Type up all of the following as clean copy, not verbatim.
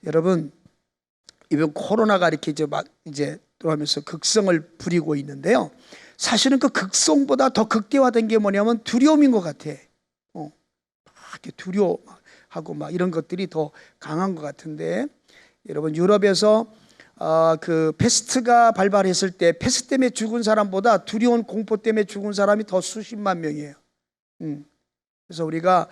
여러분, 이번 코로나가 이렇게 이제 또 하면서 극성을 부리고 있는데요. 사실은 그 극성보다 더 극대화된 게 뭐냐면 두려움인 것 같아. 막 이렇게 두려워하고 막 이런 것들이 더 강한 것 같은데, 여러분, 유럽에서 그 패스트가 발발했을 때 패스트 때문에 죽은 사람보다 두려운 공포 때문에 죽은 사람이 더 수십만 명이에요. 그래서 우리가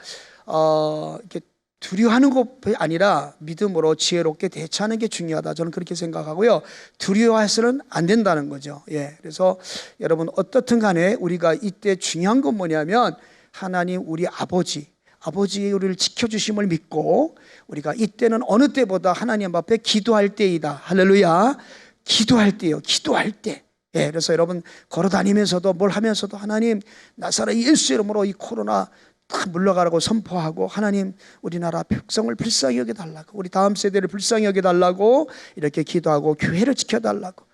이렇게 두려워하는 것이 아니라 믿음으로 지혜롭게 대처하는 게 중요하다, 저는 그렇게 생각하고요. 두려워해서는 안 된다는 거죠. 그래서 여러분, 어떻든 간에 우리가 이때 중요한 건 뭐냐면 하나님 우리 아버지의 우리를 지켜주심을 믿고 우리가 이때는 어느 때보다 하나님 앞에 기도할 때이다. 할렐루야. 기도할 때요. 기도할 때. 그래서 여러분, 걸어다니면서도 뭘 하면서도 하나님, 나사렛 예수 이름으로 이 코로나 다 물러가라고 선포하고, 하나님 우리나라 백성을 불쌍히 여겨달라고, 우리 다음 세대를 불쌍히 여겨달라고 이렇게 기도하고, 교회를 지켜달라고.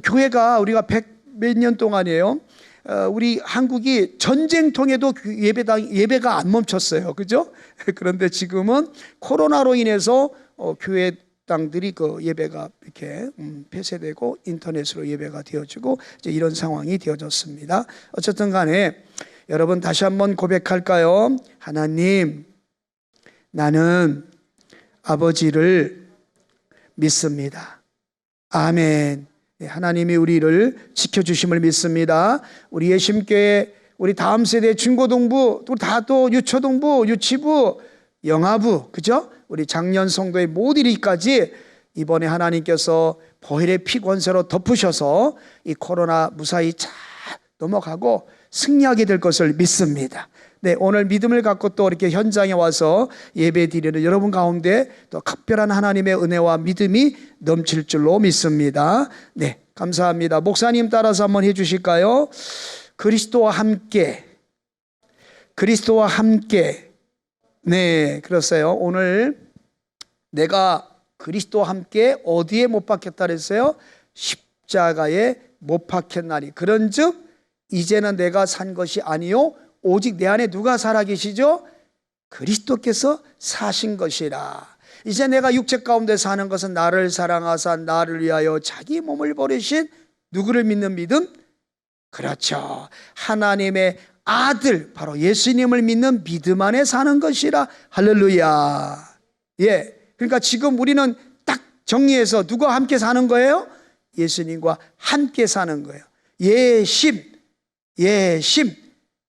교회가 우리가 100몇 년 동안이에요. 우리 한국이 전쟁통에도 예배가 안 멈췄어요. 그죠? 그런데 지금은 코로나로 인해서 교회 당들이 그 예배가 이렇게 폐쇄되고 인터넷으로 예배가 되어지고 이제 이런 상황이 되어졌습니다. 어쨌든 간에 여러분, 다시 한번 고백할까요? 하나님, 나는 아버지를 믿습니다. 아멘. 하나님이 우리를 지켜주심을 믿습니다. 우리 예심교회, 우리 다음 세대 중고등부, 또 유초등부, 유치부, 영아부, 그죠? 우리 작년 성도의 모두리까지 이번에 하나님께서 보혈의 피 권세로 덮으셔서 이 코로나 무사히 잘 넘어가고 승리하게 될 것을 믿습니다. 오늘 믿음을 갖고 또 이렇게 현장에 와서 예배 드리는 여러분 가운데 또 특별한 하나님의 은혜와 믿음이 넘칠 줄로 믿습니다. 감사합니다. 목사님 따라서 한번 해주실까요? 그리스도와 함께. 그리스도와 함께. 그랬어요. 오늘 내가 그리스도와 함께 어디에 못 박혔다 그랬어요? 십자가에 못 박혔나니. 그런즉 이제는 내가 산 것이 아니요 오직 내 안에 누가 살아계시죠? 그리스도께서 사신 것이라. 이제 내가 육체 가운데 사는 것은 나를 사랑하사 나를 위하여 자기 몸을 버리신 누구를 믿는 믿음? 그렇죠, 하나님의 아들, 바로 예수님을 믿는 믿음 안에 사는 것이라. 할렐루야. 그러니까 지금 우리는 딱 정리해서 누구와 함께 사는 거예요? 예수님과 함께 사는 거예요.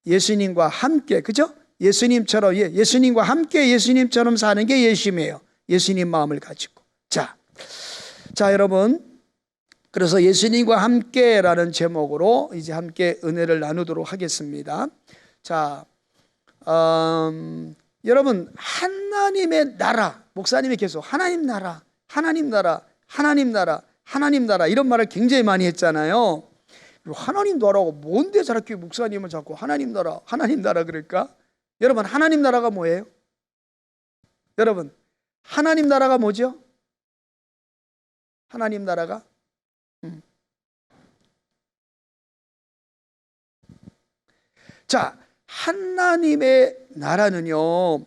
예수님과 함께, 그죠? 예수님처럼, 예수님과 함께 예수님처럼 사는 게 예심이에요. 예수님 마음을 가지고. 자, 여러분, 그래서 예수님과 함께라는 제목으로 이제 함께 은혜를 나누도록 하겠습니다. 자, 여러분, 하나님의 나라, 목사님이 계속 하나님 나라, 하나님 나라, 하나님 나라, 하나님 나라 이런 말을 굉장히 많이 했잖아요. 하나님 나라가 뭔데 저렇게 목사님은 자꾸 하나님 나라 그럴까? 여러분, 하나님 나라가 뭐예요? 여러분, 하나님 나라가 뭐죠? 하나님 나라가 자, 하나님의 나라는요,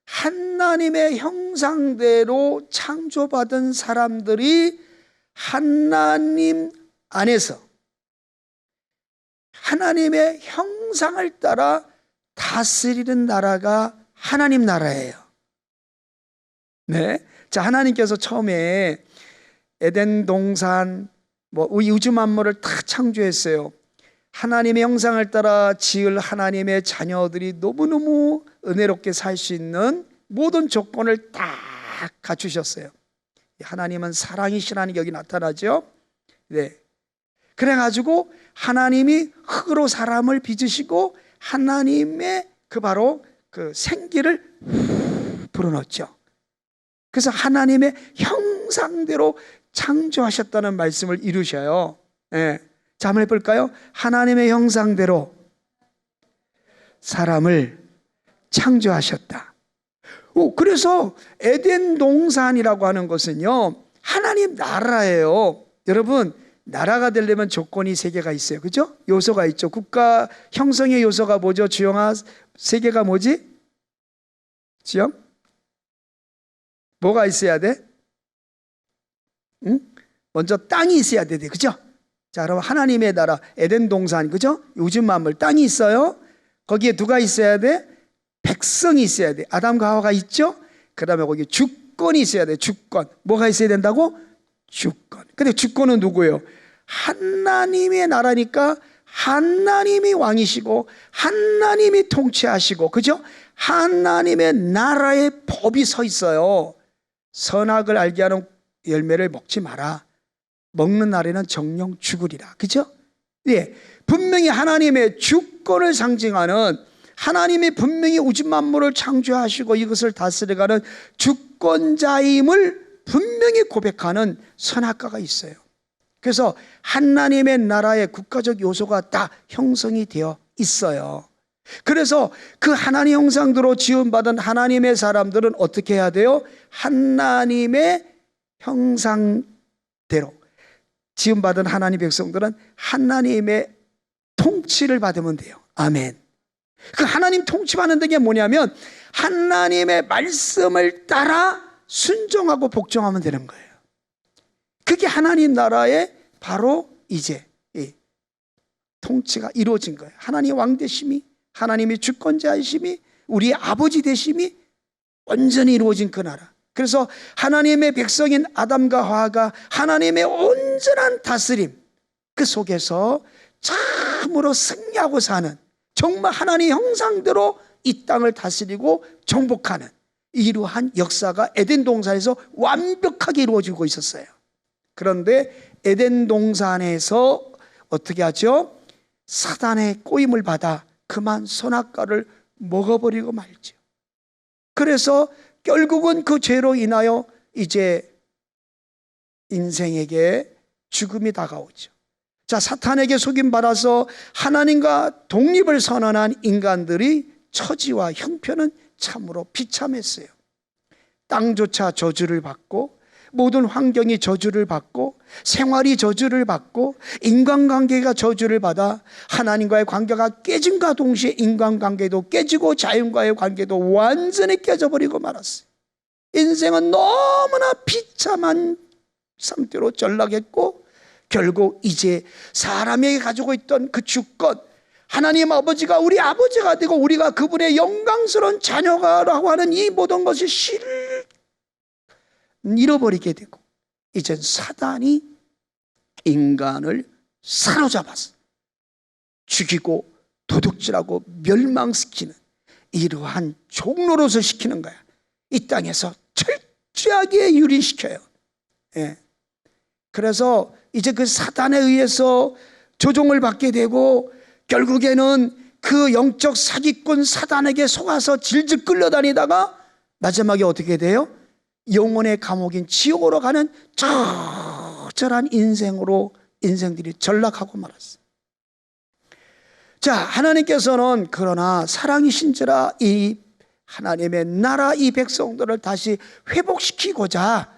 하나님의 형상대로 창조받은 사람들이 하나님 안에서 하나님의 형상을 따라 다스리는 나라가 하나님 나라예요. 자, 하나님께서 처음에 에덴 동산, 우주 만물을 다 창조했어요. 하나님의 형상을 따라 지을 하나님의 자녀들이 너무너무 은혜롭게 살 수 있는 모든 조건을 딱 갖추셨어요. 하나님은 사랑이시라는 게 여기 나타나죠. 그래가지고 하나님이 흙으로 사람을 빚으시고 하나님의 바로 그 생기를 불어넣었죠. 그래서 하나님의 형상대로 창조하셨다는 말씀을 이루셔요. 자, 한번 해볼까요? 하나님의 형상대로 사람을 창조하셨다. 그래서 에덴 동산이라고 하는 것은요, 하나님 나라예요. 여러분, 나라가 되려면 조건이 3개가 있어요. 그죠? 요소가 있죠. 국가 형성의 요소가 뭐죠? 주영아, 3개가 뭐지? 지영? 뭐가 있어야 돼? 응? 먼저 땅이 있어야 돼, 그죠? 자, 그럼 하나님의 나라 에덴 동산, 그죠? 우주 만물 땅이 있어요. 거기에 누가 있어야 돼? 백성이 있어야 돼. 아담과 하와가 있죠? 그 다음에 거기 주권이 있어야 돼. 주권. 뭐가 있어야 된다고? 주권. 근데 주권은 누구예요? 하나님의 나라니까 하나님이 왕이시고 하나님이 통치하시고, 그죠? 하나님의 나라의 법이 서 있어요. 선악을 알게 하는 열매를 먹지 마라. 먹는 날에는 정령 죽으리라. 그죠? 예. 분명히 하나님의 주권을 상징하는, 하나님이 분명히 우주 만물을 창조하시고 이것을 다스려가는 주권자임을 분명히 고백하는 선악과가 있어요. 그래서 하나님의 나라의 국가적 요소가 다 형성이 되어 있어요. 그래서 그 하나님 형상대로 지음받은 하나님의 사람들은 어떻게 해야 돼요? 하나님의 형상대로 지음받은 하나님 백성들은 하나님의 통치를 받으면 돼요. 아멘. 그 하나님 통치받는 게 뭐냐면 하나님의 말씀을 따라 순종하고 복종하면 되는 거예요. 그게 하나님 나라의 바로 이제 통치가 이루어진 거예요. 하나님 왕 되심이, 하나님이 주권자이심이, 우리 아버지 되심이 온전히 이루어진 그 나라. 그래서 하나님의 백성인 아담과 하와가 하나님의 온전한 다스림 그 속에서 참으로 승리하고 사는, 정말 하나님 형상대로 이 땅을 다스리고 정복하는 이러한 역사가 에덴 동산에서 완벽하게 이루어지고 있었어요. 그런데 에덴 동산에서 어떻게 하죠? 사단의 꼬임을 받아 그만 선악과를 먹어버리고 말죠. 그래서 결국은 그 죄로 인하여 이제 인생에게 죽음이 다가오죠. 자, 사탄에게 속임받아서 하나님과 독립을 선언한 인간들이 처지와 형편은 참으로 비참했어요. 땅조차 저주를 받고, 모든 환경이 저주를 받고, 생활이 저주를 받고, 인간관계가 저주를 받아 하나님과의 관계가 깨짐과 동시에 인간관계도 깨지고 자연과의 관계도 완전히 깨져버리고 말았어요. 인생은 너무나 비참한 상태로 전락했고, 결국 이제 사람에게 가지고 있던 그 주권, 하나님 아버지가 우리 아버지가 되고 우리가 그분의 영광스러운 자녀가라고 하는 이 모든 것이 잃어버리게 되고, 이젠 사단이 인간을 사로잡아서 죽이고 도둑질하고 멸망시키는 이러한 종로릇을 시키는 거야. 이 땅에서 철저하게 유린시켜요. 예. 그래서 이제 그 사단에 의해서 조종을 받게 되고, 결국에는 그 영적 사기꾼 사단에게 속아서 질질 끌려다니다가 마지막에 어떻게 돼요? 영혼의 감옥인 지옥으로 가는 처절한 인생들이 전락하고 말았어요. 자, 하나님께서는 그러나 사랑이신지라 이 하나님의 나라 이 백성들을 다시 회복시키고자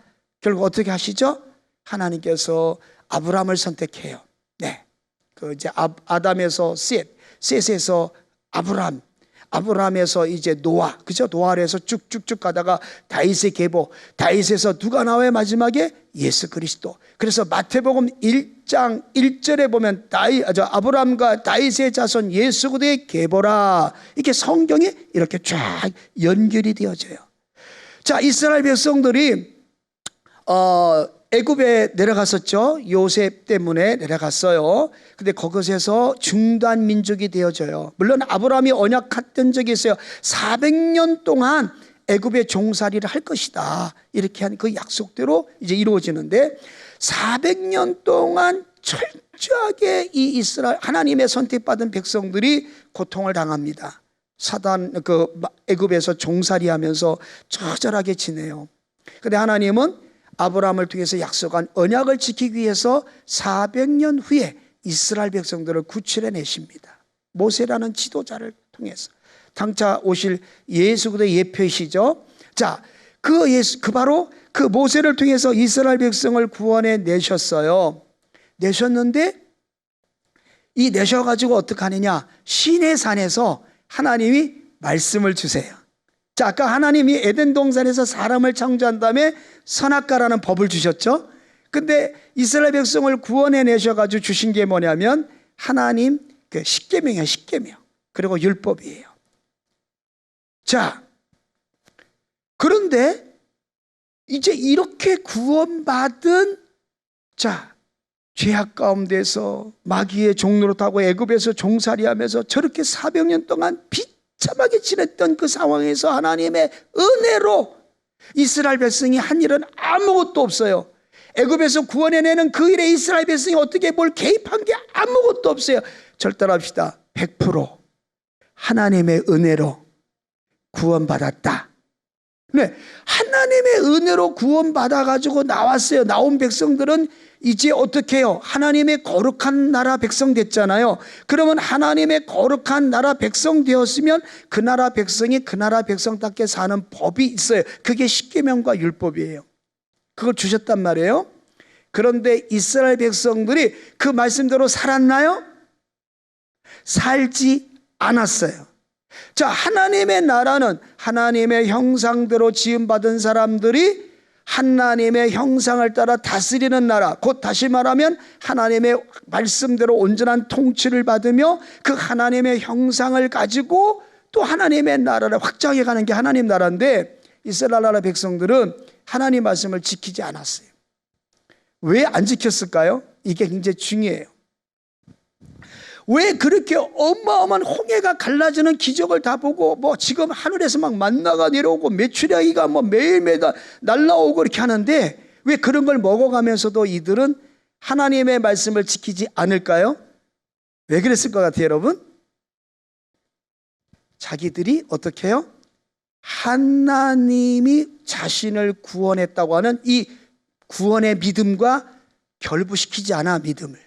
결국 어떻게 하시죠? 하나님께서 아브라함을 선택해요. 네, 그 이제 아담에서 셋에서 아브라함에서 이제 노아, 그죠? 노아에서 쭉쭉쭉 가다가 다윗의 계보, 다윗에서 누가 나와요? 마지막에 예수 그리스도. 그래서 마태복음 1장 1절에 보면 아브라함과 다윗의 자손 예수 그리스도의 계보라, 이렇게 성경이 이렇게 쫙 연결이 되어져요. 자, 이스라엘 백성들이 애굽에 내려갔었죠. 요셉 때문에 내려갔어요. 근데 그것에서 중단 민족이 되어져요. 물론 아브라함이 언약했던 적이 있어요. 400년 동안 애굽의 종살이를 할 것이다, 이렇게 한 그 약속대로 이제 이루어지는데, 400년 동안 철저하게 이 이스라엘 하나님의 선택받은 백성들이 고통을 당합니다. 애굽에서 종살이하면서 처절하게 지내요. 근데 하나님은 아브라함을 통해서 약속한 언약을 지키기 위해서 400년 후에 이스라엘 백성들을 구출해 내십니다. 모세라는 지도자를 통해서. 당차 오실 예수 그리스도의 예표이시죠. 자, 바로 그 모세를 통해서 이스라엘 백성을 구원해 내셨어요. 내셨는데 이 내셔가지고 어떻게 하느냐? 시내산에서 하나님이 말씀을 주세요. 자, 아까 하나님이 에덴 동산에서 사람을 창조한 다음에 선악과라는 법을 주셨죠. 근데 이스라엘 백성을 구원해 내셔가지고 주신 게 뭐냐면 하나님 그 십계명이에요. 십계명. 그리고 율법이에요. 자, 그런데 이제 이렇게 구원받은 죄악 가운데서 마귀의 종노릇하고 애굽에서 종살이하면서 저렇게 400년 동안 비참하게 지냈던 그 상황에서 하나님의 은혜로 이스라엘 백성이 한 일은 아무것도 없어요. 애굽에서 구원해내는 그 일에 이스라엘 백성이 어떻게 뭘 개입한 게 아무것도 없어요. 절대합시다. 100% 하나님의 은혜로 구원받았다. 네, 하나님의 은혜로 구원받아가지고 나왔어요. 나온 백성들은 이제 어떻게 해요? 하나님의 거룩한 나라 백성 됐잖아요. 그러면 하나님의 거룩한 나라 백성 되었으면 그 나라 백성이 그 나라 백성답게 사는 법이 있어요. 그게 십계명과 율법이에요. 그걸 주셨단 말이에요. 그런데 이스라엘 백성들이 그 말씀대로 살았나요? 살지 않았어요. 자, 하나님의 나라는 하나님의 형상대로 지음받은 사람들이 하나님의 형상을 따라 다스리는 나라, 곧 다시 말하면 하나님의 말씀대로 온전한 통치를 받으며 그 하나님의 형상을 가지고 또 하나님의 나라를 확장해 가는 게 하나님 나라인데, 이스라엘 나라 백성들은 하나님 말씀을 지키지 않았어요. 왜 안 지켰을까요? 이게 굉장히 중요해요. 왜 그렇게 어마어마한 홍해가 갈라지는 기적을 다 보고 지금 하늘에서 막 만나가 내려오고 메추리아기가 매일매일 날라오고 이렇게 하는데 왜 그런 걸 먹어가면서도 이들은 하나님의 말씀을 지키지 않을까요? 왜 그랬을 것 같아요, 여러분? 자기들이 어떻게 해요? 하나님이 자신을 구원했다고 하는 이 구원의 믿음과 결부시키지 않아, 믿음을.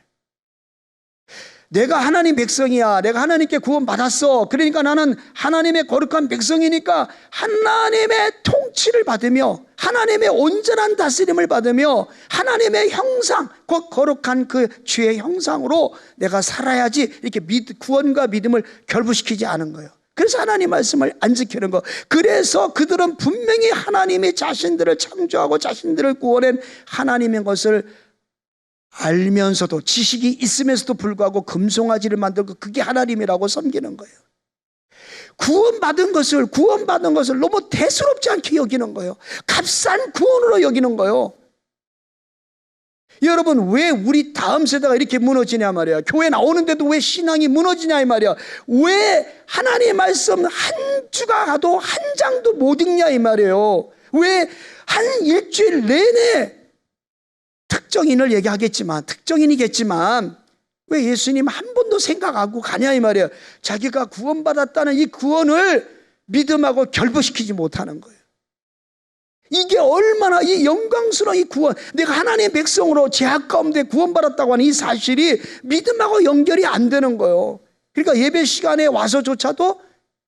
내가 하나님 백성이야. 내가 하나님께 구원받았어. 그러니까 나는 하나님의 거룩한 백성이니까 하나님의 통치를 받으며 하나님의 온전한 다스림을 받으며 하나님의 형상, 곧 거룩한 그 주의 형상으로 내가 살아야지, 이렇게 구원과 믿음을 결부시키지 않은 거예요. 그래서 하나님 말씀을 안 지키는 거. 그래서 그들은 분명히 하나님이 자신들을 창조하고 자신들을 구원한 하나님인 것을 알면서도, 지식이 있으면서도 불구하고 금송아지를 만들고 그게 하나님이라고 섬기는 거예요. 구원받은 것을 너무 대수롭지 않게 여기는 거예요. 값싼 구원으로 여기는 거예요. 여러분, 왜 우리 다음 세대가 이렇게 무너지냐 말이야. 교회 나오는데도 왜 신앙이 무너지냐 이 말이야. 왜 하나님의 말씀 한 주가 가도 한 장도 못 읽냐 이 말이에요. 왜 한 일주일 내내 특정인을 얘기하겠지만, 특정인이겠지만 왜 예수님 한 번도 생각하고 가냐 이 말이에요. 자기가 구원받았다는 이 구원을 믿음하고 결부시키지 못하는 거예요. 이게 얼마나 이 영광스러운 이 구원, 내가 하나님의 백성으로 죄악 가운데 구원받았다고 하는 이 사실이 믿음하고 연결이 안 되는 거예요. 그러니까 예배 시간에 와서조차도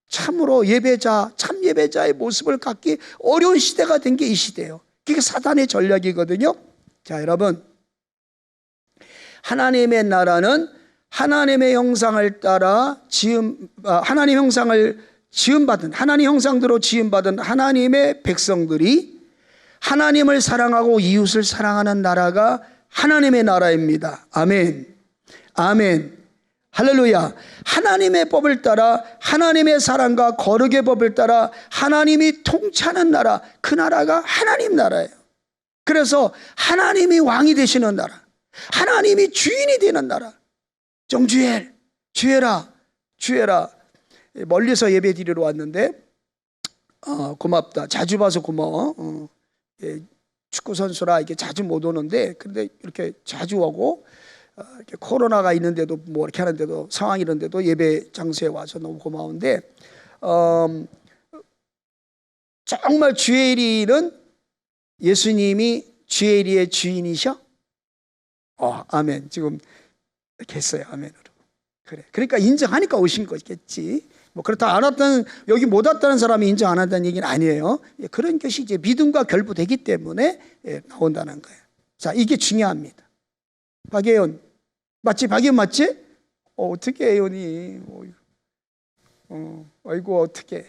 참으로 예배자, 참 예배자의 모습을 갖기 어려운 시대가 된 게 이 시대예요. 그게 사단의 전략이거든요. 자, 여러분, 하나님의 나라는 하나님의 형상을 따라 하나님 형상을 지음받은, 하나님 형상대로 지음받은 하나님의 백성들이 하나님을 사랑하고 이웃을 사랑하는 나라가 하나님의 나라입니다. 아멘. 아멘. 할렐루야. 하나님의 법을 따라, 하나님의 사랑과 거룩의 법을 따라 하나님이 통치하는 나라, 그 나라가 하나님 나라예요. 그래서 하나님이 왕이 되시는 나라, 하나님이 주인이 되는 나라. 정주엘, 주엘아, 주엘아. 멀리서 예배 드리러 왔는데 고맙다. 자주 봐서 고마워. 축구 선수라 이렇게 자주 못 오는데, 근데 이렇게 자주 오고 이렇게 코로나가 있는데도 뭐 이렇게 하는데도, 상황이 이런데도 예배 장소에 와서 너무 고마운데, 정말 주엘이는 예수님이 주엘이의 주인이셔? 아멘. 지금 이렇게 했어요. 아멘으로. 그래. 그러니까 인정하니까 오신 거겠지. 뭐 그렇다 안 왔다는, 여기 못 왔다는 사람이 인정 안 한다는 얘기는 아니에요. 그런 것이 이제 믿음과 결부되기 때문에 나온다는 거예요. 자, 이게 중요합니다. 박예원 맞지? 박예원 맞지? 어떻게 예원이? 아이고 어떻게?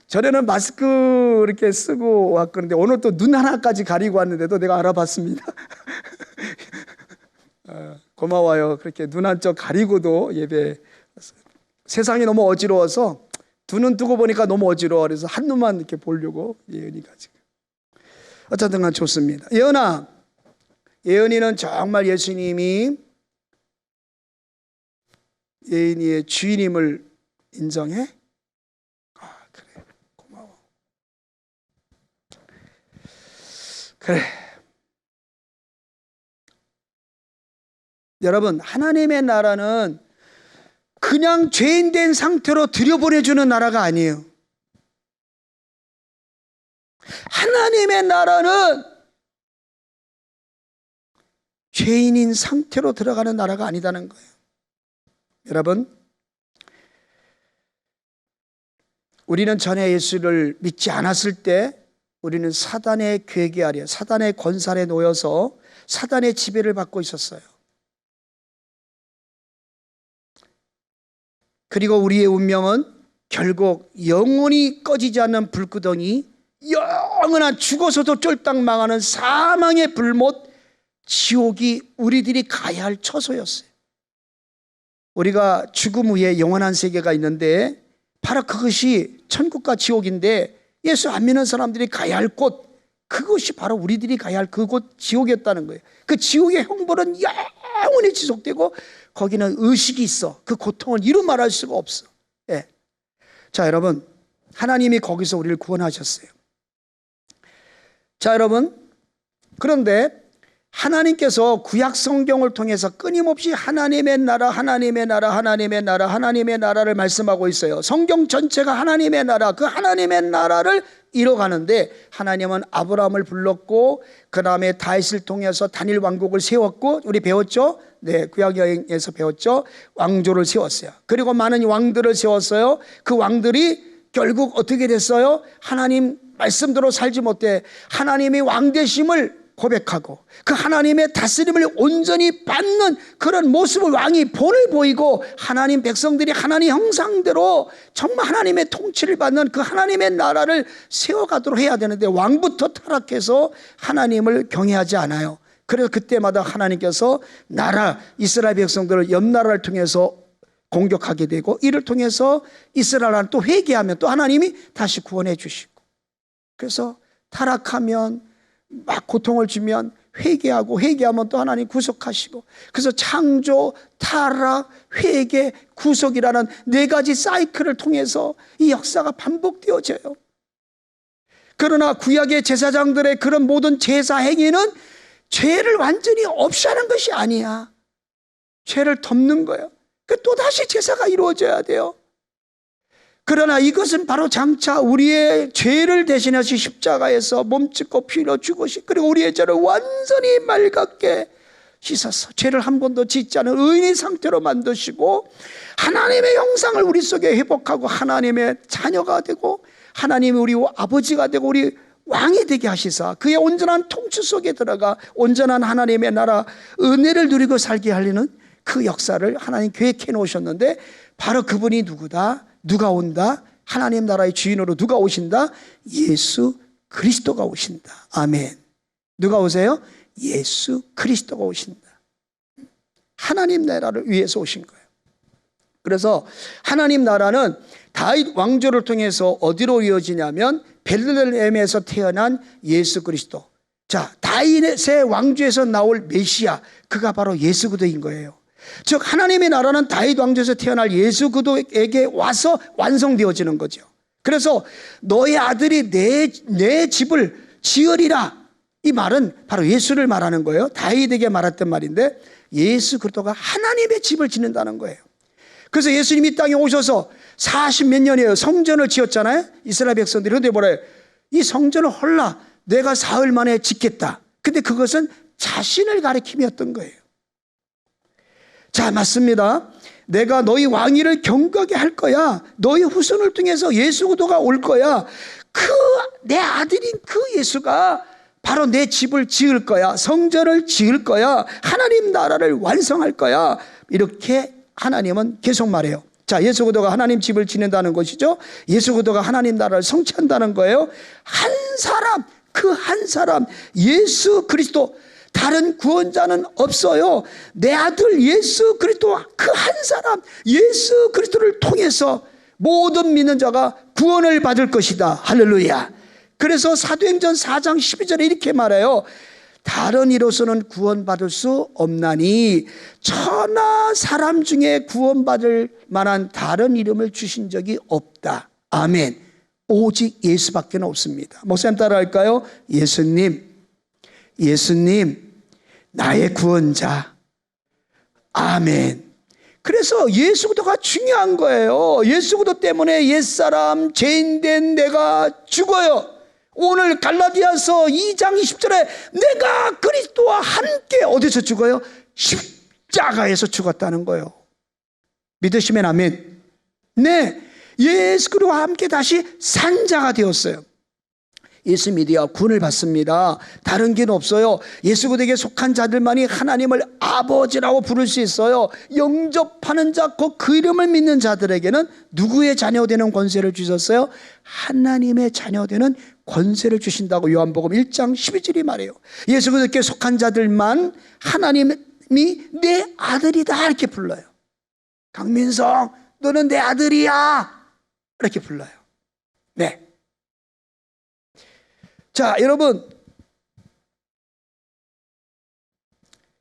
전에는 마스크 이렇게 쓰고 왔는데 오늘 또 눈 하나까지 가리고 왔는데도 내가 알아봤습니다. 고마워요. 그렇게 눈 한쪽 가리고도 예배. 세상이 너무 어지러워서 두 눈 뜨고 보니까 너무 어지러워. 그래서 한 눈만 이렇게 보려고 예은이가 지금. 어쨌든 간 좋습니다. 예은아, 예은이는 정말 예수님이 예은이의 주인임을 인정해? 아, 그래. 고마워. 그래. 여러분, 하나님의 나라는 그냥 죄인 된 상태로 들여보내주는 나라가 아니에요. 하나님의 나라는 죄인인 상태로 들어가는 나라가 아니다는 거예요. 여러분, 우리는 전에 예수를 믿지 않았을 때 우리는 사단의 괴계 아래, 사단의 권살에 놓여서 사단의 지배를 받고 있었어요. 그리고 우리의 운명은 결국 영원히 꺼지지 않는 불구덩이, 영원한 죽어서도 쫄딱 망하는 사망의 불못, 지옥이 우리들이 가야 할 처소였어요. 우리가 죽음 후에 영원한 세계가 있는데 바로 그것이 천국과 지옥인데 예수 안 믿는 사람들이 가야 할 곳, 그것이 바로 우리들이 가야 할 그곳 지옥이었다는 거예요. 그 지옥의 형벌은 영원히 지속되고 거기는 의식이 있어. 그 고통을 이루 말할 수가 없어. 예. 자, 여러분, 하나님이 거기서 우리를 구원하셨어요. 자, 여러분, 그런데 하나님께서 구약 성경을 통해서 끊임없이 하나님의 나라, 하나님의 나라, 하나님의 나라, 하나님의 나라를 말씀하고 있어요. 성경 전체가 하나님의 나라, 그 하나님의 나라를 이뤄가는데 하나님은 아브라함을 불렀고 그 다음에 다윗을 통해서 단일 왕국을 세웠고, 우리 배웠죠? 네, 구약 여행에서 배웠죠? 왕조를 세웠어요. 그리고 많은 왕들을 세웠어요. 그 왕들이 결국 어떻게 됐어요? 하나님 말씀대로 살지 못해 하나님의 왕되심을 고백하고 그 하나님의 다스림을 온전히 받는 그런 모습을 왕이 본을 보이고 하나님 백성들이 하나님 형상대로 정말 하나님의 통치를 받는 그 하나님의 나라를 세워가도록 해야 되는데 왕부터 타락해서 하나님을 경외하지 않아요. 그래서 그때마다 하나님께서 나라 이스라엘 백성들을 옆 나라를 통해서 공격하게 되고 이를 통해서 이스라엘은 또 회개하면 또 하나님이 다시 구원해 주시고, 그래서 타락하면 막 고통을 주면 회개하고 회개하면 또 하나님 구속하시고, 그래서 창조, 타락, 회개, 구속이라는 네 가지 사이클을 통해서 이 역사가 반복되어져요. 그러나 구약의 제사장들의 그런 모든 제사 행위는 죄를 완전히 없이 하는 것이 아니야. 죄를 덮는 거예요. 또다시 제사가 이루어져야 돼요. 그러나 이것은 바로 장차 우리의 죄를 대신하시 십자가에서 몸짓고 피 흘려 죽으시, 그리고 우리의 죄를 완전히 맑게 씻어서 죄를 한 번도 짓지 않은 의인의 상태로 만드시고 하나님의 형상을 우리 속에 회복하고 하나님의 자녀가 되고 하나님이 우리 아버지가 되고 우리 왕이 되게 하시사 그의 온전한 통치 속에 들어가 온전한 하나님의 나라 은혜를 누리고 살게 하려는 그 역사를 하나님 계획해 놓으셨는데, 바로 그분이 누구다? 누가 온다? 하나님 나라의 주인으로 누가 오신다? 예수 그리스도가 오신다. 아멘. 누가 오세요? 예수 그리스도가 오신다. 하나님 나라를 위해서 오신 거예요. 그래서 하나님 나라는 다윗 왕조를 통해서 어디로 이어지냐면 베들레헴에서 태어난 예수 그리스도. 자, 다윗의 왕조에서 나올 메시아, 그가 바로 예수 그리스도인 거예요. 즉 하나님의 나라는 다윗 왕조에서 태어날 예수 그리스도에게 와서 완성되어지는 거죠. 그래서 너의 아들이 내 집을 지으리라, 이 말은 바로 예수를 말하는 거예요. 다윗에게 말했던 말인데 예수 그리스도가 하나님의 집을 짓는다는 거예요. 그래서 예수님이 땅에 오셔서 40몇 년이에요. 성전을 지었잖아요. 이스라엘 백성들이. 그런데 뭐래요? 이 성전을 헐라 내가 사흘 만에 짓겠다. 근데 그것은 자신을 가리킴이었던 거예요. 자, 맞습니다. 내가 너희 왕위를 경고하게 할 거야. 너희 후손을 통해서 예수 그리스도가 올 거야. 내 아들인 그 예수가 바로 내 집을 지을 거야. 성전을 지을 거야. 하나님 나라를 완성할 거야. 이렇게 하나님은 계속 말해요. 자, 예수 그리스도가 하나님 집을 지낸다는 것이죠. 예수 그리스도가 하나님 나라를 성취한다는 거예요. 한 사람, 그 한 사람 예수 그리스도, 다른 구원자는 없어요. 내 아들 예수 그리스도, 그 한 사람 예수 그리스도를 통해서 모든 믿는 자가 구원을 받을 것이다. 할렐루야. 그래서 사도행전 4장 12절에 이렇게 말해요. 다른 이로서는 구원받을 수 없나니 천하 사람 중에 구원받을 만한 다른 이름을 주신 적이 없다. 아멘. 오직 예수밖에 없습니다. 목사님 따라 할까요? 예수님, 예수님 나의 구원자. 아멘. 그래서 예수 그리스도가 중요한 거예요. 예수 그리스도 때문에 옛사람 죄인된 내가 죽어요. 오늘 갈라디아서 2장 20절에 내가 그리스도와 함께 어디서 죽어요? 십자가에서 죽었다는 거예요. 믿으시면 아멘. 네, 예수 그리스도와 함께 다시 산 자가 되었어요. 예수 믿어야 구원을 받습니다. 다른 길은 없어요. 예수 그리스도에게 속한 자들만이 하나님을 아버지라고 부를 수 있어요. 영접하는 자, 그 이름을 믿는 자들에게는 누구의 자녀 되는 권세를 주셨어요? 하나님의 자녀 되는 권세를 주신다고 요한복음 1장 12절이 말해요. 예수 그리스도께 속한 자들만 하나님이 내 아들이다 이렇게 불러요. 강민성 너는 내 아들이야 이렇게 불러요. 네. 자, 여러분,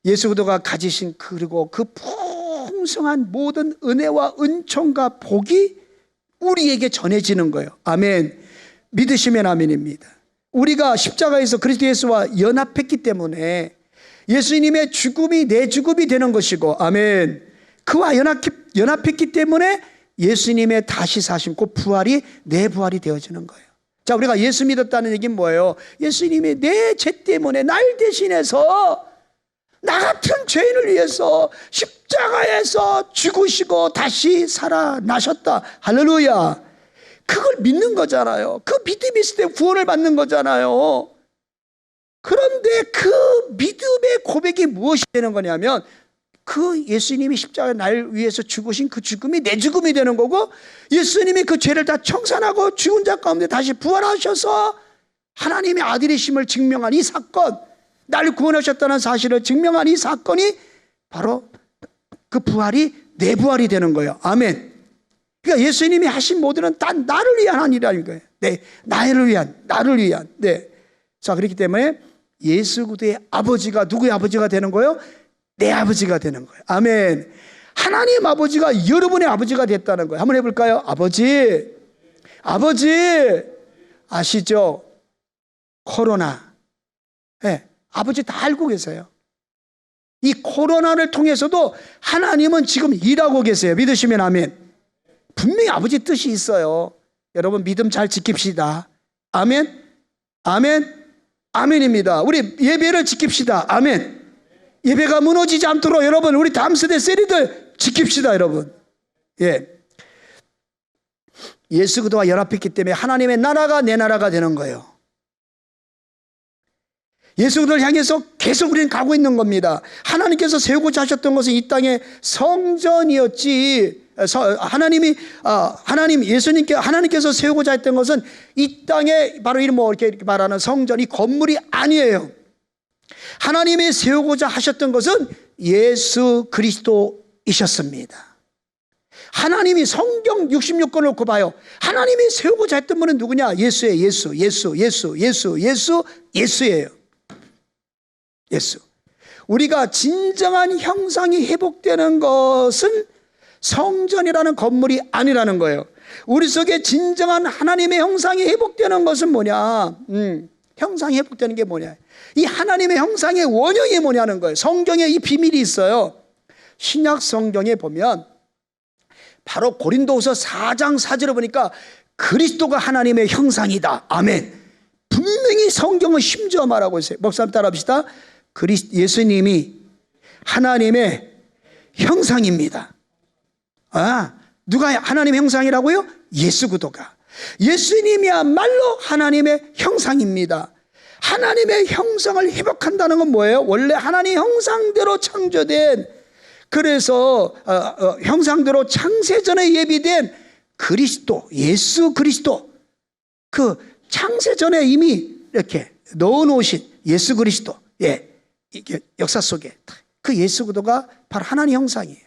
예수 그리스도가 가지신 그리고 그 풍성한 모든 은혜와 은총과 복이 우리에게 전해지는 거예요. 아멘. 믿으시면 아멘입니다. 우리가 십자가에서 그리스도 예수와 연합했기 때문에 예수님의 죽음이 내 죽음이 되는 것이고, 아멘. 그와 연합했기 때문에 예수님의 다시 사심, 그 부활이 내 부활이 되어지는 거예요. 자, 우리가 예수 믿었다는 얘기는 뭐예요? 예수님이 내 죄 때문에 날 대신해서 나 같은 죄인을 위해서 십자가에서 죽으시고 다시 살아나셨다. 할렐루야. 그걸 믿는 거잖아요. 그 믿음이 있을 때 구원을 받는 거잖아요. 그런데 그 믿음의 고백이 무엇이 되는 거냐면 그 예수님이 십자가에 날 위해서 죽으신 그 죽음이 내 죽음이 되는 거고, 예수님이 그 죄를 다 청산하고 죽은 자 가운데 다시 부활하셔서 하나님의 아들이심을 증명한 이 사건, 나를 구원하셨다는 사실을 증명한 이 사건이 바로 그 부활이 내 부활이 되는 거예요. 아멘. 그러니까 예수님이 하신 모든 다 나를 위한 한 일이라는 거예요. 네, 나를 위한. 네. 자, 그렇기 때문에 예수 그리스도의 아버지가 누구의 아버지가 되는 거예요? 내 아버지가 되는 거예요. 아멘. 하나님 아버지가 여러분의 아버지가 됐다는 거예요. 한번 해볼까요? 아버지 아시죠? 코로나. 네, 아버지 다 알고 계세요. 이 코로나를 통해서도 하나님은 지금 일하고 계세요. 믿으시면 아멘. 분명히 아버지 뜻이 있어요. 여러분 믿음 잘 지킵시다. 아멘. 아멘. 아멘입니다. 우리 예배를 지킵시다. 아멘. 예배가 무너지지 않도록 여러분, 우리 다음 세대 세리들 지킵시다, 여러분. 예. 예수 그리스도와 연합했기 때문에 하나님의 나라가 내 나라가 되는 거예요. 예수 그리스도를 향해서 계속 우리는 가고 있는 겁니다. 하나님께서 세우고자 하셨던 것은 이 땅의 성전이었지. 하나님께서 세우고자 했던 것은 이 땅에 바로 이렇게 말하는 성전, 이 건물이 아니에요. 하나님이 세우고자 하셨던 것은 예수 그리스도이셨습니다. 하나님이 성경 66권을 놓고 봐요. 하나님이 세우고자 했던 분은 누구냐? 예수예요. 예수예요. 예수. 우리가 진정한 형상이 회복되는 것은 성전이라는 건물이 아니라는 거예요. 우리 속에 진정한 하나님의 형상이 회복되는 것은 뭐냐? 형상이 회복되는 게 뭐냐? 이 하나님의 형상의 원형이 뭐냐는 거예요. 성경에 이 비밀이 있어요. 신약 성경에 보면 바로 고린도후서 4장 4절을 보니까 그리스도가 하나님의 형상이다. 아멘. 분명히 성경은 심지어 말하고 있어요. 목사님 따라합시다. 예수님이 하나님의 형상입니다. 누가 하나님의 형상이라고요? 예수 그리스도가. 예수님이야말로 하나님의 형상입니다. 하나님의 형상을 회복한다는 건 뭐예요? 원래 하나님의 형상대로 창조된 그래서 형상대로 창세전에 예비된 그리스도, 예수 그리스도, 그 창세전에 이미 이렇게 넣어놓으신 예수 그리스도, 이게 역사 속에 그 예수 그리스도가 바로 하나님 형상이에요.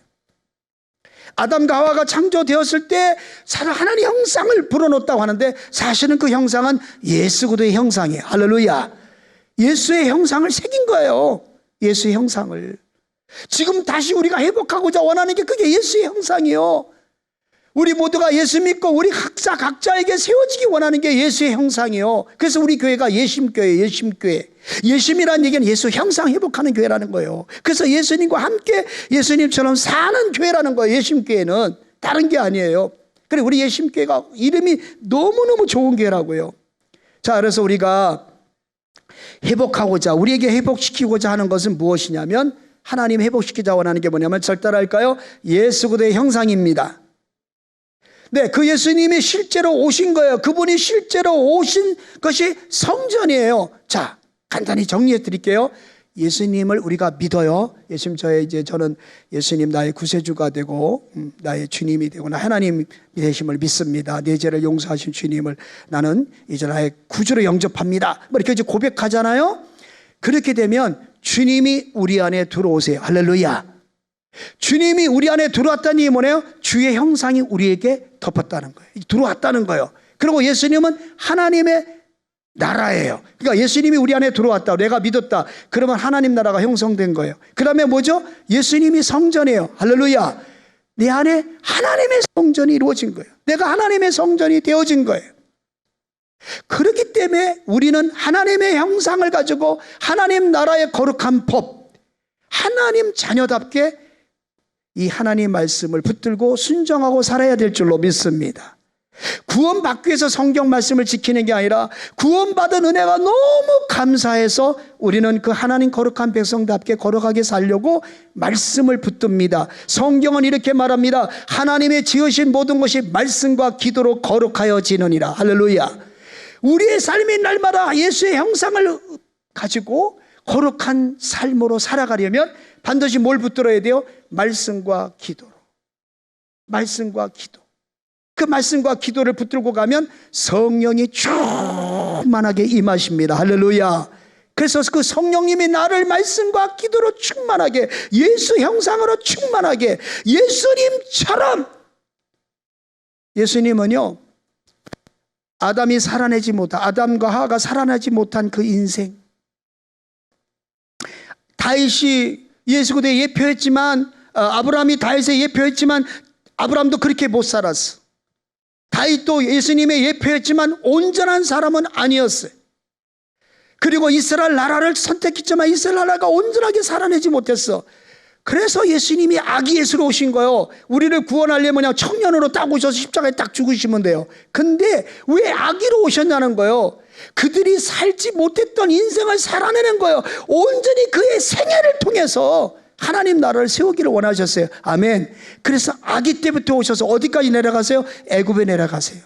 아담과 하와가 창조되었을 때 사실 하나님 형상을 불어넣었다고 하는데 사실은 그 형상은 예수 그리스도의 형상이에요. 할렐루야. 예수의 형상을 새긴 거예요. 예수의 형상을. 지금 다시 우리가 회복하고자 원하는 게 그게 예수의 형상이에요. 우리 모두가 예수 믿고 우리 각자에게 세워지기 원하는 게 예수의 형상이에요. 그래서 우리 교회가 예심교회예요. 예심교회. 예심이라는 얘기는 예수 형상 회복하는 교회라는 거예요. 그래서 예수님과 함께 예수님처럼 사는 교회라는 거예요. 예심교회는 다른 게 아니에요. 그래, 우리 예심교회가 이름이 너무너무 좋은 교회라고요. 자, 그래서 우리가 회복하고자, 우리에게 회복시키고자 하는 것은 무엇이냐면, 하나님 회복시키자 원하는 게 뭐냐면, 절대랄까요? 예수 그리스도의 형상입니다. 네, 그 예수님이 실제로 오신 거예요. 그분이 실제로 오신 것이 성전이에요. 자, 간단히 정리해 드릴게요. 예수님을 우리가 믿어요. 저는 예수님 나의 구세주가 되고 나의 주님이 되고 나 하나님 되심을 믿습니다. 내 죄를 용서하신 주님을 나는 이제 나의 구주로 영접합니다. 뭐 이렇게 이제 고백하잖아요. 그렇게 되면 주님이 우리 안에 들어오세요. 할렐루야. 주님이 우리 안에 들어왔다는 얘기 뭐예요? 주의 형상이 우리에게 덮었다는 거예요. 들어왔다는 거예요. 그리고 예수님은 하나님의 나라예요. 그러니까 예수님이 우리 안에 들어왔다, 내가 믿었다, 그러면 하나님 나라가 형성된 거예요. 그 다음에 뭐죠? 예수님이 성전이에요. 할렐루야. 내 안에 하나님의 성전이 이루어진 거예요. 내가 하나님의 성전이 되어진 거예요. 그렇기 때문에 우리는 하나님의 형상을 가지고 하나님 나라의 거룩한 법, 하나님 자녀답게 이 하나님 말씀을 붙들고 순종하고 살아야 될 줄로 믿습니다. 구원받기 위해서 성경 말씀을 지키는 게 아니라 구원받은 은혜가 너무 감사해서 우리는 그 하나님 거룩한 백성답게 거룩하게 살려고 말씀을 붙듭니다. 성경은 이렇게 말합니다. 하나님의 지으신 모든 것이 말씀과 기도로 거룩하여지느니라. 할렐루야. 우리의 삶이 날마다 예수의 형상을 가지고 거룩한 삶으로 살아가려면 반드시 뭘 붙들어야 돼요? 말씀과 기도로. 말씀과 기도. 그 말씀과 기도를 붙들고 가면 성령이 충만하게 임하십니다. 할렐루야. 그래서 그 성령님이 나를 말씀과 기도로 충만하게, 예수 형상으로 충만하게, 예수님처럼. 예수님은요, 아담과 하와가 살아나지 못한 그 인생, 다윗이 예수 그리스도의 예표했지만, 아브라함이 다윗의 예표했지만 아브라함도 그렇게 못 살았어. 다윗도 예수님의 예표였지만 온전한 사람은 아니었어요. 그리고 이스라엘 나라를 선택했지만 이스라엘 나라가 온전하게 살아내지 못했어. 그래서 예수님이 아기 예수로 오신 거예요. 우리를 구원하려면 청년으로 딱 오셔서 십자가에 딱 죽으시면 돼요. 근데 왜 아기로 오셨냐는 거예요. 그들이 살지 못했던 인생을 살아내는 거예요. 온전히 그의 생애를 통해서 하나님 나라를 세우기를 원하셨어요. 아멘. 그래서 아기 때부터 오셔서 어디까지 내려가세요? 애굽에 내려가세요.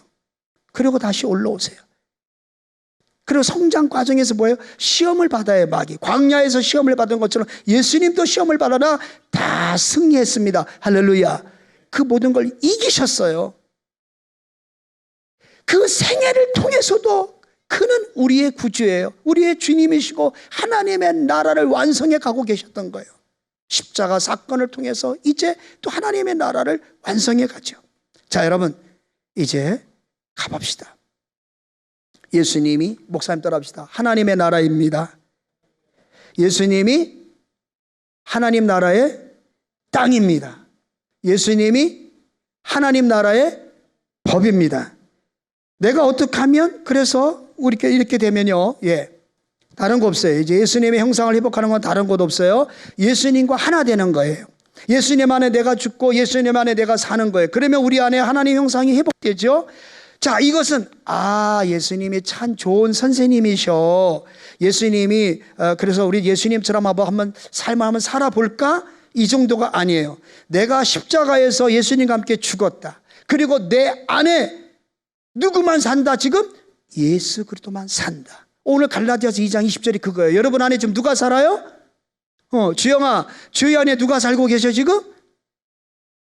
그리고 다시 올라오세요. 그리고 성장 과정에서 뭐예요? 시험을 받아요. 마귀 광야에서 시험을 받은 것처럼 예수님도 시험을 받아라 다 승리했습니다. 할렐루야. 그 모든 걸 이기셨어요. 그 생애를 통해서도 그는 우리의 구주예요. 우리의 주님이시고 하나님의 나라를 완성해 가고 계셨던 거예요. 십자가 사건을 통해서 이제 또 하나님의 나라를 완성해 가죠. 자, 여러분 이제 가봅시다. 예수님이, 목사님 따라합시다. 하나님의 나라입니다. 예수님이 하나님 나라의 땅입니다. 예수님이 하나님 나라의 법입니다. 내가 어떻게 하면, 그래서 이렇게 되면요, 다른 거 없어요. 이제 예수님의 형상을 회복하는 건 다른 것 없어요. 예수님과 하나 되는 거예요. 예수님 안에 내가 죽고 예수님 안에 내가 사는 거예요. 그러면 우리 안에 하나님 형상이 회복되죠. 자, 이것은 예수님이 참 좋은 선생님이셔. 예수님이 그래서 우리 예수님처럼 한번 삶을 한번 살아볼까? 이 정도가 아니에요. 내가 십자가에서 예수님과 함께 죽었다. 그리고 내 안에 누구만 산다? 지금 예수 그리스도만 산다. 오늘 갈라디아서 2장 20절이 그거예요. 여러분 안에 지금 누가 살아요? 주영아, 주의 안에 누가 살고 계셔 지금?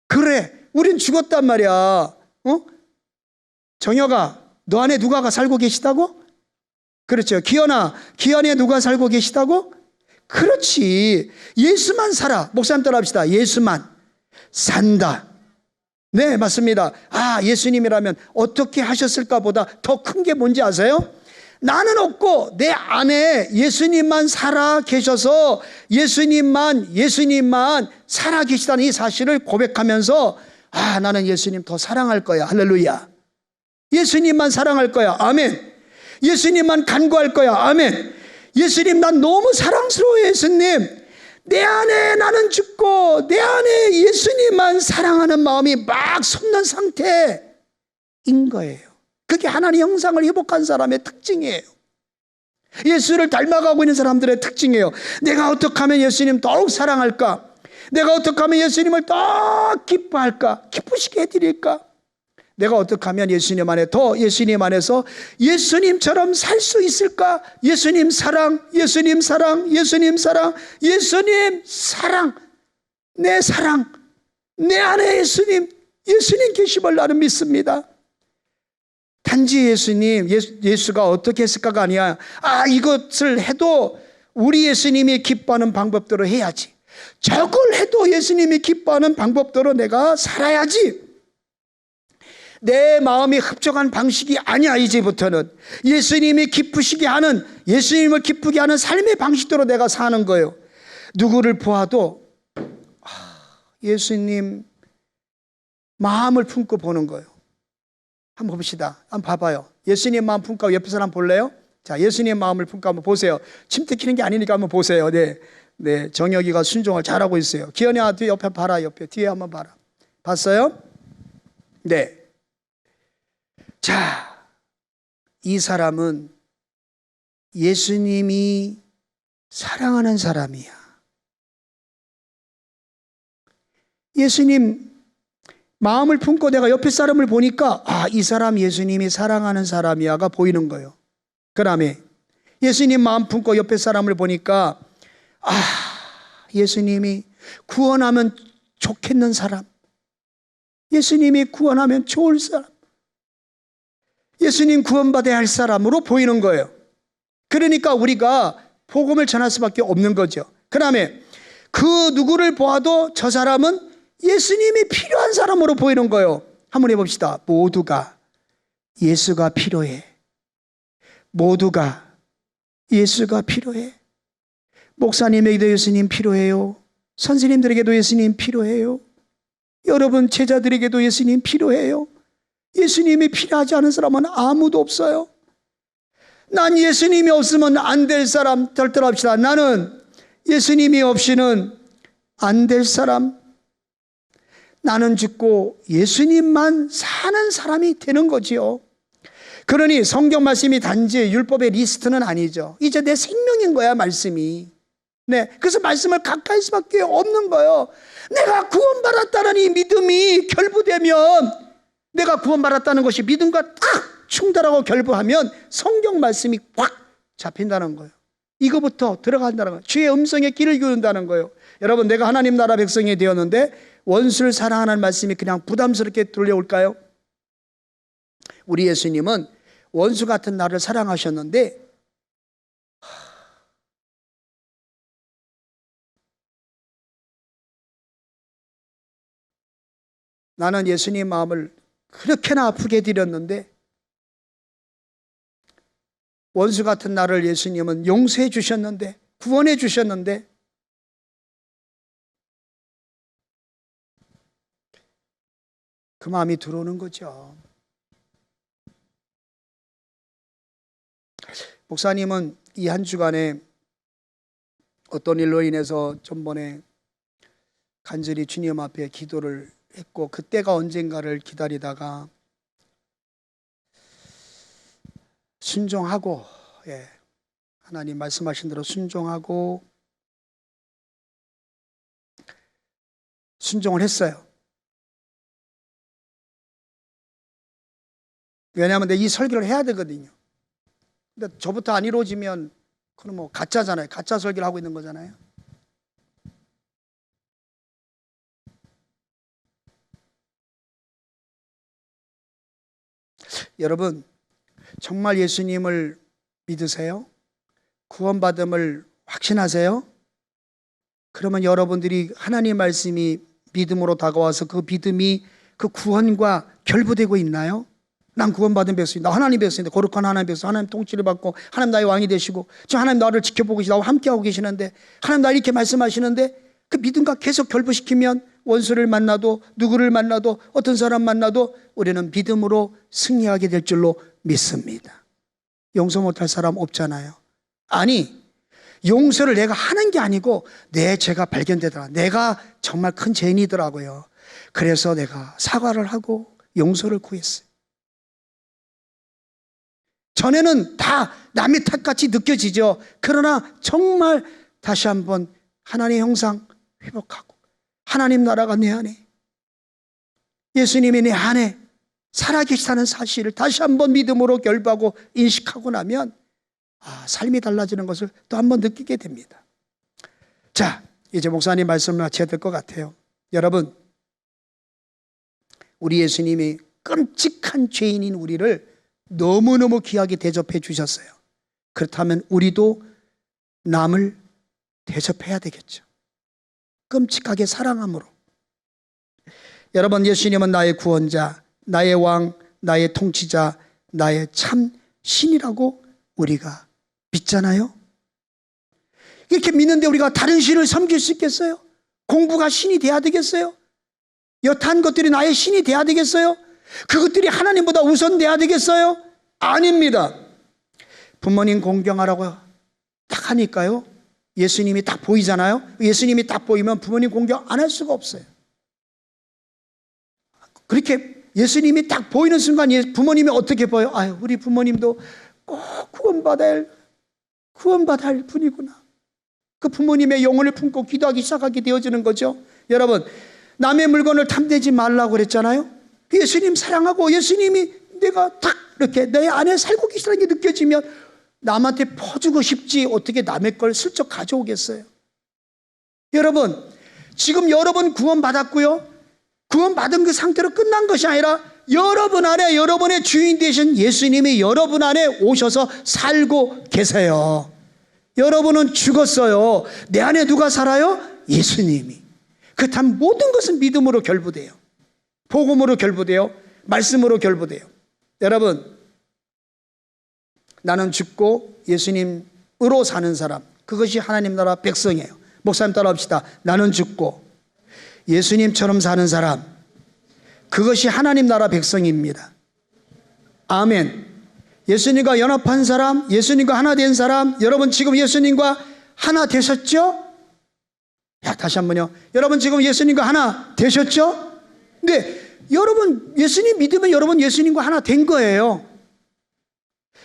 그래, 우린 죽었단 말이야. 정혁아, 너 안에 누가 살고 계시다고? 그렇죠. 기현아, 기현에 누가 살고 계시다고? 그렇지. 예수만 살아. 목사님 따라합시다. 예수만 산다. 네, 맞습니다. 예수님이라면 어떻게 하셨을까 보다 더 큰 게 뭔지 아세요? 나는 없고 내 안에 예수님만 살아 계셔서 예수님만 살아 계시다는 이 사실을 고백하면서 나는 예수님 더 사랑할 거야. 할렐루야. 예수님만 사랑할 거야. 아멘. 예수님만 간구할 거야. 아멘. 예수님, 난 너무 사랑스러워요. 예수님, 내 안에 나는 죽고 내 안에 예수님만 사랑하는 마음이 막 솟는 상태인 거예요. 그게 하나님 형상을 회복한 사람의 특징이에요. 예수를 닮아가고 있는 사람들의 특징이에요. 내가 어떻게 하면 예수님 더욱 사랑할까? 내가 어떻게 하면 예수님을 더 기뻐할까? 기쁘시게 해드릴까? 내가 어떻게 하면 예수님 안에서 예수님처럼 살 수 있을까? 예수님 사랑, 예수님 사랑, 예수님 사랑, 예수님 사랑, 내 안에 예수님 계심을 나는 믿습니다. 단지 예수가 어떻게 했을까가 아니야. 이것을 해도 우리 예수님이 기뻐하는 방법대로 해야지. 저걸 해도 예수님이 기뻐하는 방법대로 내가 살아야지. 내 마음이 흡족한 방식이 아니야. 이제부터는 예수님을 기쁘게 하는 삶의 방식대로 내가 사는 거예요. 누구를 보아도 예수님 마음을 품고 보는 거예요. 한번 봅시다. 한번 봐봐요. 예수님 마음 품고 옆에 사람 볼래요? 자, 예수님 마음을 품고 한번 보세요. 침대키는 게 아니니까 한번 보세요. 네, 정혁이가 순종을 잘하고 있어요. 기현이야, 뒤에 옆에 봐라. 뒤에 한번 봐라. 봤어요? 네. 자, 이 사람은 예수님이 사랑하는 사람이야. 예수님 마음을 품고 내가 옆에 사람을 보니까 이 사람 예수님이 사랑하는 사람이야가 보이는 거예요. 그 다음에 예수님 마음 품고 옆에 사람을 보니까 예수님이 구원하면 좋겠는 사람, 예수님이 구원하면 좋을 사람, 예수님 구원받아야 할 사람으로 보이는 거예요. 그러니까 우리가 복음을 전할 수밖에 없는 거죠. 그 다음에 그 누구를 보아도 저 사람은 예수님이 필요한 사람으로 보이는 거예요. 한번 해봅시다. 모두가 예수가 필요해. 모두가 예수가 필요해. 목사님에게도 예수님 필요해요. 선생님들에게도 예수님 필요해요. 여러분 제자들에게도 예수님 필요해요. 예수님이 필요하지 않은 사람은 아무도 없어요. 난 예수님이 없으면 안 될 사람 절대합시다. 나는 예수님이 없이는 안 될 사람. 나는 죽고 예수님만 사는 사람이 되는 거지요. 그러니 성경 말씀이 단지 율법의 리스트는 아니죠. 이제 내 생명인 거야, 말씀이. 네, 그래서 말씀을 가까이 할 수밖에 없는 거예요. 내가 구원받았다는 이 믿음이 결부되면, 내가 구원받았다는 것이 믿음과 딱 충돌하고 결부하면 성경 말씀이 꽉 잡힌다는 거예요. 이거부터 들어간다는 거예요. 주의 음성에 귀를 기울인다는 거예요. 여러분, 내가 하나님 나라 백성이 되었는데 원수를 사랑하는 말씀이 그냥 부담스럽게 들려올까요? 우리 예수님은 원수 같은 나를 사랑하셨는데 나는 예수님 마음을 그렇게나 아프게 드렸는데 원수 같은 나를 예수님은 용서해 주셨는데, 구원해 주셨는데, 그 마음이 들어오는 거죠. 목사님은 이 한 주간에 어떤 일로 인해서 전번에 간절히 주님 앞에 기도를 했고, 그때가 언젠가를 기다리다가 순종하고, 하나님 말씀하신 대로 순종하고 순종을 했어요. 왜냐하면 이 설교를 해야 되거든요. 근데 저부터 안 이루어지면 그건 뭐 가짜잖아요. 가짜 설교를 하고 있는 거잖아요. 여러분, 정말 예수님을 믿으세요? 구원받음을 확신하세요? 그러면 여러분들이 하나님 말씀이 믿음으로 다가와서 그 믿음이 그 구원과 결부되고 있나요? 난 구원받은 백성이다. 나 하나님 백성인데, 거룩한 하나님 백성, 하나님 통치를 받고 하나님 나의 왕이 되시고 저 하나님 나를 지켜보고 계시고 나와 함께하고 계시는데, 하나님 나 이렇게 말씀하시는데, 그 믿음과 계속 결부시키면 원수를 만나도 누구를 만나도 어떤 사람 만나도 우리는 믿음으로 승리하게 될 줄로 믿습니다. 용서 못할 사람 없잖아요. 아니, 용서를 내가 하는 게 아니고 내 죄가 발견되더라. 내가 정말 큰 죄인이더라고요. 그래서 내가 사과를 하고 용서를 구했어요. 전에는 다 남의 탓같이 느껴지죠. 그러나 정말 다시 한번 하나님의 형상 회복하고 하나님 나라가 내 안에, 예수님이 내 안에 살아계시다는 사실을 다시 한번 믿음으로 결부하고 인식하고 나면 삶이 달라지는 것을 또 한번 느끼게 됩니다. 자, 이제 목사님 말씀을 마쳐야 될 것 같아요. 여러분, 우리 예수님이 끔찍한 죄인인 우리를 너무너무 귀하게 대접해 주셨어요. 그렇다면 우리도 남을 대접해야 되겠죠. 끔찍하게 사랑함으로. 여러분, 예수님은 나의 구원자, 나의 왕, 나의 통치자, 나의 참 신이라고 우리가 믿잖아요. 이렇게 믿는데 우리가 다른 신을 섬길 수 있겠어요? 공부가 신이 돼야 되겠어요? 여타한 것들이 나의 신이 돼야 되겠어요? 그것들이 하나님보다 우선돼야 되겠어요? 아닙니다. 부모님 공경하라고 딱 하니까요, 예수님이 딱 보이잖아요. 예수님이 딱 보이면 부모님 공경 안 할 수가 없어요. 그렇게 예수님이 딱 보이는 순간 부모님이 어떻게 보여요? 아유, 우리 부모님도 꼭 구원받아야 할 분이구나. 그 부모님의 영혼을 품고 기도하기 시작하게 되어지는 거죠. 여러분, 남의 물건을 탐내지 말라고 그랬잖아요. 예수님 사랑하고 예수님이 내가 딱 이렇게 내 안에 살고 계시다는 게 느껴지면 남한테 퍼주고 싶지 어떻게 남의 걸 슬쩍 가져오겠어요? 여러분, 지금 여러분 구원받았고요, 구원받은 그 상태로 끝난 것이 아니라 여러분 안에 여러분의 주인 되신 예수님이 여러분 안에 오셔서 살고 계세요. 여러분은 죽었어요. 내 안에 누가 살아요? 예수님이. 그렇다면 모든 것은 믿음으로 결부돼요. 복음으로 결부돼요. 말씀으로 결부돼요. 여러분, 나는 죽고 예수님으로 사는 사람, 그것이 하나님 나라 백성이에요. 목사님 따라합시다. 나는 죽고 예수님처럼 사는 사람, 그것이 하나님 나라 백성입니다. 아멘. 예수님과 연합한 사람, 예수님과 하나 된 사람, 여러분 지금 예수님과 하나 되셨죠? 다시 한번요. 여러분 지금 예수님과 하나 되셨죠? 네, 여러분 예수님 믿으면 여러분 예수님과 하나 된 거예요.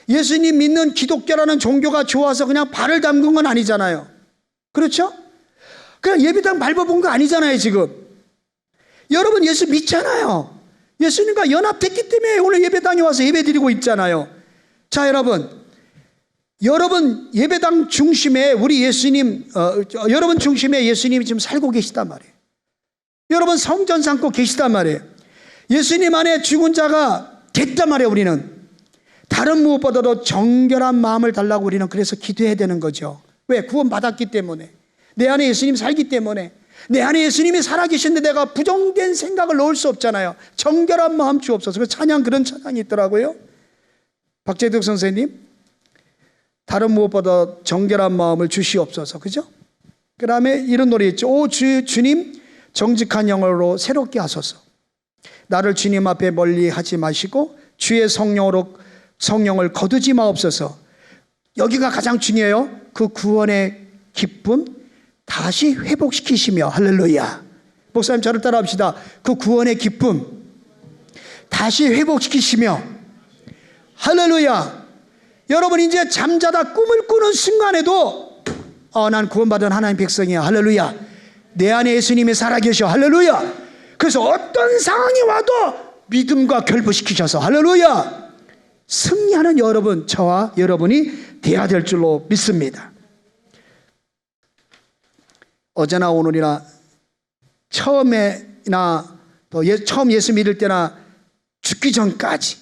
예수님 믿는 기독교라는 종교가 좋아서 그냥 발을 담근 건 아니잖아요. 그렇죠? 그냥 예배당 밟아본 거 아니잖아요. 지금 여러분 예수 믿잖아요. 예수님과 연합됐기 때문에 오늘 예배당에 와서 예배드리고 있잖아요. 자, 여러분 예배당 중심에 우리 예수님, 여러분 중심에 예수님이 지금 살고 계시단 말이에요. 여러분 성전 삼고 계시단 말이에요. 예수님 안에 죽은 자가 됐단 말이에요. 우리는 다른 무엇보다도 정결한 마음을 달라고 우리는 그래서 기도해야 되는 거죠. 왜? 구원받았기 때문에, 내 안에 예수님 살기 때문에. 내 안에 예수님이 살아계신데 내가 부정된 생각을 넣을 수 없잖아요. 정결한 마음 주옵소서. 그 찬양, 그런 찬양이 있더라고요. 박재덕 선생님, 다른 무엇보다 정결한 마음을 주시옵소서. 그죠? 그 다음에 이런 노래 있죠. 오 주님, 정직한 영으로 새롭게 하소서. 나를 주님 앞에 멀리 하지 마시고 주의 성령을 거두지 마옵소서. 여기가 가장 중요해요. 그 구원의 기쁨 다시 회복시키시며. 할렐루야. 목사님 저를 따라합시다. 그 구원의 기쁨 다시 회복시키시며. 할렐루야. 여러분 이제 잠자다 꿈을 꾸는 순간에도 난 구원받은 하나님 백성이야. 할렐루야. 내 안에 예수님이 살아계셔. 할렐루야. 그래서 어떤 상황이 와도 믿음과 결부시키셔서 할렐루야 승리하는 여러분, 저와 여러분이 되어야 될 줄로 믿습니다. 어제나 오늘이나 처음에나 또 처음 예수 믿을 때나 죽기 전까지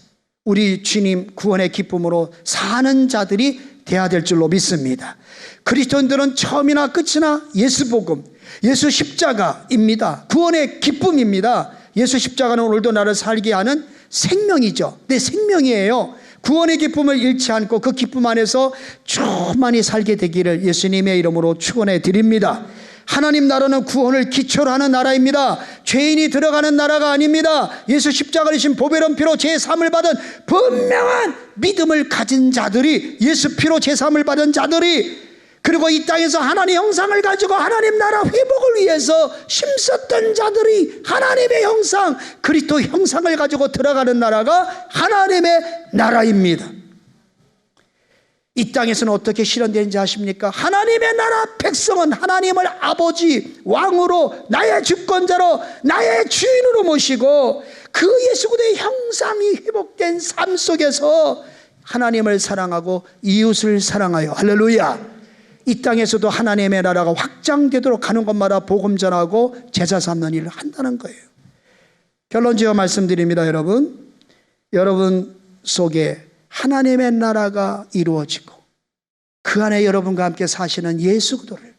우리 주님 구원의 기쁨으로 사는 자들이 돼야 될 줄로 믿습니다. 그리스도인들은 처음이나 끝이나 예수 복음, 예수 십자가입니다. 구원의 기쁨입니다. 예수 십자가는 오늘도 나를 살게 하는 생명이죠. 내 생명이에요. 구원의 기쁨을 잃지 않고 그 기쁨 안에서 충만히 살게 되기를 예수님의 이름으로 축원해 드립니다. 하나님 나라는 구원을 기초로 하는 나라입니다. 죄인이 들어가는 나라가 아닙니다. 예수 십자가를 지신 보배로운 피로 제3을 받은 분명한 믿음을 가진 자들이, 예수 피로 제3을 받은 자들이, 그리고 이 땅에서 하나님의 형상을 가지고 하나님 나라 회복을 위해서 힘썼던 자들이 하나님의 형상, 그리스도 형상을 가지고 들어가는 나라가 하나님의 나라입니다. 이 땅에서는 어떻게 실현되는지 아십니까? 하나님의 나라 백성은 하나님을 아버지, 왕으로, 나의 주권자로, 나의 주인으로 모시고 그 예수 그리스도의 형상이 회복된 삶 속에서 하나님을 사랑하고 이웃을 사랑하여, 할렐루야, 이 땅에서도 하나님의 나라가 확장되도록 가는 곳마다 복음 전하고 제자 삼는 일을 한다는 거예요. 결론지어 말씀드립니다. 여러분 속에 하나님의 나라가 이루어지고 그 안에 여러분과 함께 사시는 예수 그리스도를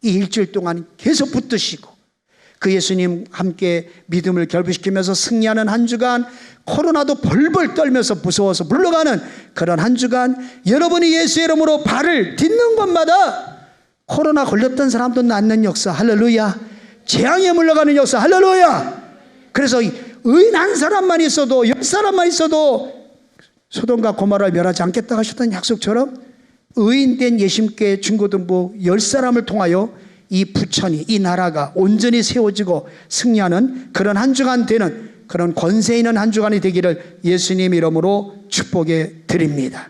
이 일주일 동안 계속 붙드시고 그 예수님 함께 믿음을 결부시키면서 승리하는 한 주간, 코로나도 벌벌 떨면서 무서워서 물러가는 그런 한 주간, 여러분이 예수의 이름으로 발을 딛는 곳마다 코로나 걸렸던 사람도 낫는 역사, 할렐루야, 재앙에 물러가는 역사, 할렐루야. 그래서 의인 한 사람만 있어도, 10사람만 있어도 소돔과 고모라를 멸하지 않겠다 하셨던 약속처럼 의인된 예수님께 중고등부 10사람을 통하여 이 부천이, 이 나라가 온전히 세워지고 승리하는 그런 한 주간 되는, 그런 권세 있는 한 주간이 되기를 예수님 이름으로 축복해 드립니다.